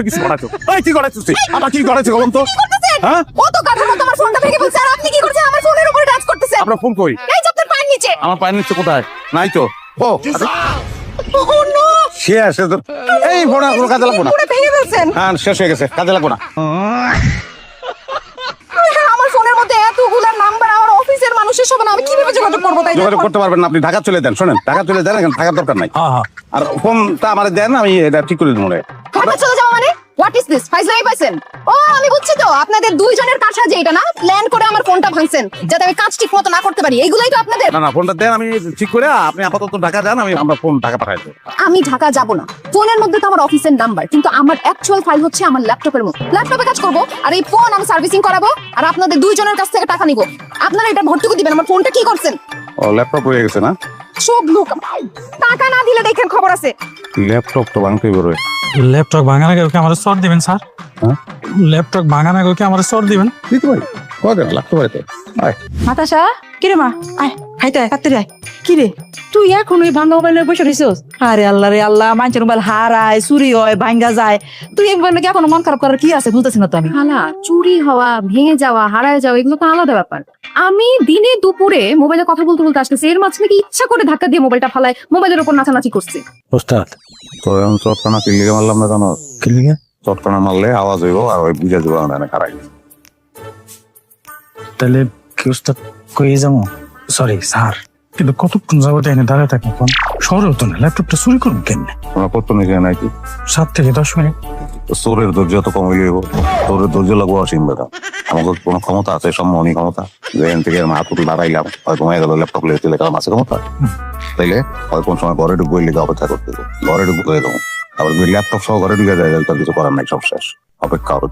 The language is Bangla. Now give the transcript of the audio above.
কিছু করাচ্ছ কি করাচ্ছিস আবার কি করাচ্ছি বলুন তো হ্যাঁ কত কথা মতো আমার ফোনটা ভেঙে বলছে আর আপনি কি করছেন আমার ফোনের উপরে টাচ করতেছেন আপনার ফোন কই এই যে আপনার পায়ের নিচে আমার পায়ের নিচে কোথায় নাই তো ও ও নো শেষ এই ফোন আর কোনো কাজে লাগবো না পুরো ভেঙে ফেলছেন হ্যাঁ শেষ হয়ে গেছে কাজে লাগবো না আমার ফোনের মধ্যে এতগুলা নাম্বার আমার অফিসের মানুষের সব না আমি কিভাবে যোগাযোগ করব তাই যোগাযোগ করতে পারবেন না আপনি ঢাকা চলে যান শোনেন ঢাকা চলে যান এখানে থাকার দরকার নাই আর ফোনটা আমার দেন আমি এটা ঠিক করে দেবো ঢাকা চলে যাওয়া মানে হোয়াট ইজ দিস ফাইজলাই পাইছেন ও আমি বুঝছি তো আপনাদের দুইজনের কাছে যে এটা না প্ল্যান করে আমার ফোনটা ভাঙছেন যাতে আমি কাজ ঠিক মতো না করতে পারি এইগুলাই তো আপনাদের না না ফোনটা দেন আমি ঠিক করে আপনি আপাতত ঢাকা যান আমি আমরা ফোন ঢাকা পাঠাই দেবো আমি ঢাকা যাব না ফোনের মধ্যে তো আমার অফিসের নাম্বার কিন্তু আমার অ্যাকচুয়াল ফাইল হচ্ছে আমার ল্যাপটপের মধ্যে ল্যাপটপে কাজ করব আর এই ফোন আমি সার্ভিসিং করাবো আর আপনাদের দুইজনের কাছ থেকে টাকা নিব আপনারা এটা ভর্তুকি দিবেন আমার ফোনটা কি করছেন ও ল্যাপটপ হয়ে গেছে না সব লোক টাকা না দিলে দেখেন খবর আছে ল্যাপটপ তো ভাঙতেই বেরোয় ল্যাপটপ ভাঙানো গেলে আমার সর দিবেন স্যার হ্যাঁ ল্যাপটপ ভাঙানো গেলে আমার সর দিবেন দিতে পারি কত লাগতে পারে তো আয় মাতাসা কিরে মা আয় খাইতে আয় কাটতে আয় কিরে তুই এখন ওই ভাঙ্গা মোবাইলে বসে রইছিস আরে আল্লাহ রে আল্লাহ মানুষের মোবাইল হারায় চুরি হয় ভাঙ্গা যায় তুই এই মোবাইল এখন মন খারাপ করার কি আছে বুঝতেছি না তো আমি খালা চুরি হওয়া ভেঙে যাওয়া হারায় যাওয়া এগুলো তো আলাদা ব্যাপার আমি দিনে দুপুরে মোবাইলে কথা বলতে বলতে আসতেছি এর মাঝখানে কি ইচ্ছা করে ধাক্কা দিয়ে মোবাইলটা ফালায় মোবাইলের উপর নাচানাচি করছে ওস্তাদ তো এখন চটকানা কিনলে মারলাম না জানো কিলিগে চটকানা মারলে আওয়াজ হইব আর ওই বুঝা যাবো না খারাই তাহলে কি ওস্তাদ কই যাবো সরি স্যার কিন্তু কতক্ষণ যাবো এনে দাঁড়ায় থাকি কোন শহরে হতো না ল্যাপটপটা চুরি করবো কেমনে তোমরা কত নিচে নাকি 7 থেকে 10 মিনিট চোরের ধৈর্য তো কমে গেব চোরের ধৈর্য লাগবো অসীম বেটা আমাদের কোনো ক্ষমতা আছে সম্মানী ক্ষমতা যেখান থেকে মাথা তুলে দাঁড়াইলাম হয়তো হয়ে গেল ল্যাপটপ লেগে চলে গেলাম আছে ক্ষমতা তাইলে হয়তো কোন সময় ঘরে ঢুকবো লিখে অপেক্ষা করতে হবে ঘরে ঢুকবো এরকম আবার ল্যাপটপ সহ ঘরে ঢুকে যায় তার কিছু করার নাই সব শেষ অপেক্ষা হবে